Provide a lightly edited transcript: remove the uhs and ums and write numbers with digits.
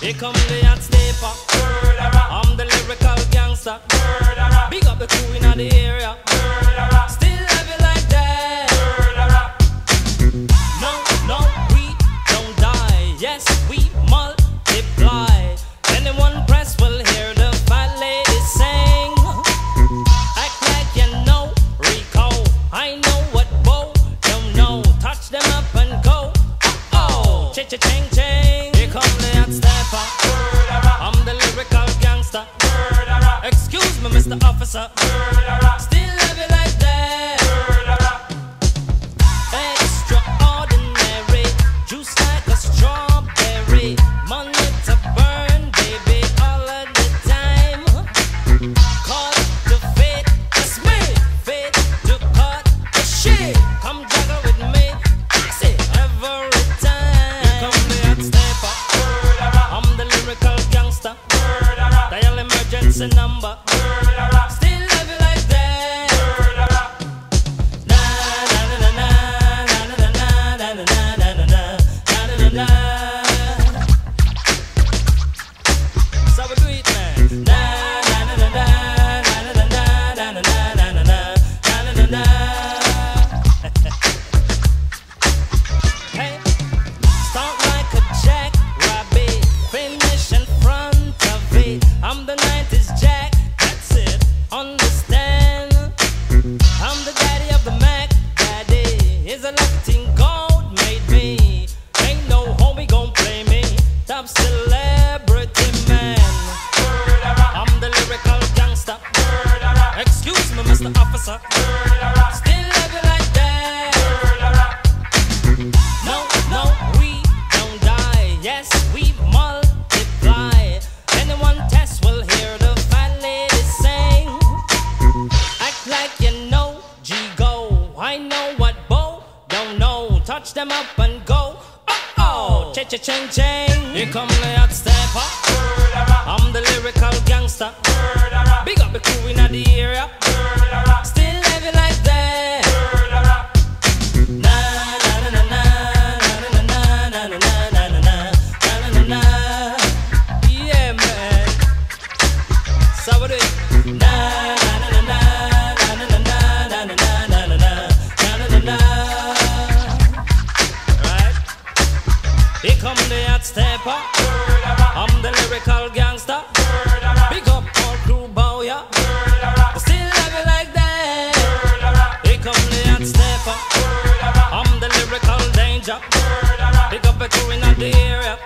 Here come the hot stepper. I'm the lyrical gangster. Big up the crew in the area. Still love you like that. No, no, we don't die. Yes, we multiply. Anyone press will hear the fat lady sing. Act like you know Rico. I know what Bo don't know. Touch them up and go. Oh, cha-cha-ching, ching. Here come the hot stepper. I'm the lyrical gangster. Excuse me, Mr. Officer. Still love you like that. Extraordinary, juice like a strawberry. Money to burn, baby, all of the time. Cut the fit, that's me. Fit to cut the shit. Come juggle with me, see every time. Here come the hot stepper. I'm the lyrical gangster. Dial emergency number. Still love you like that. Na na na na na na na na na na na na na. So we do it, man. Na na na na na na na na na na na na. Hey, start like a jackrabbit, finish in front of it. I'm the 90s Jack, that's it, understand? I'm the daddy of the Mac, daddy. Is a Latin gold made me. Ain't no homie gon' play me. Top celebrity man. I'm the lyrical gangster. Excuse me, Mr. Officer. Still love you like that. No, no, we don't die. Yes, we multiply. Anyone test will hear the fat lady sing. Act like you know G-Go. I know what Bo don't know. Touch them up and go. Oh, cha-cha-ching-ching. Here come the hot stepper. I'm the lyrical gangster. Big up the crew in the area. Still love you like that. Na na na na na na na na na na na na na. Yeah, man. So we do it. Na na na na na na Still love you like that. Here come the hot stepper. I'm the lyrical danger. Pick up a crew in the area.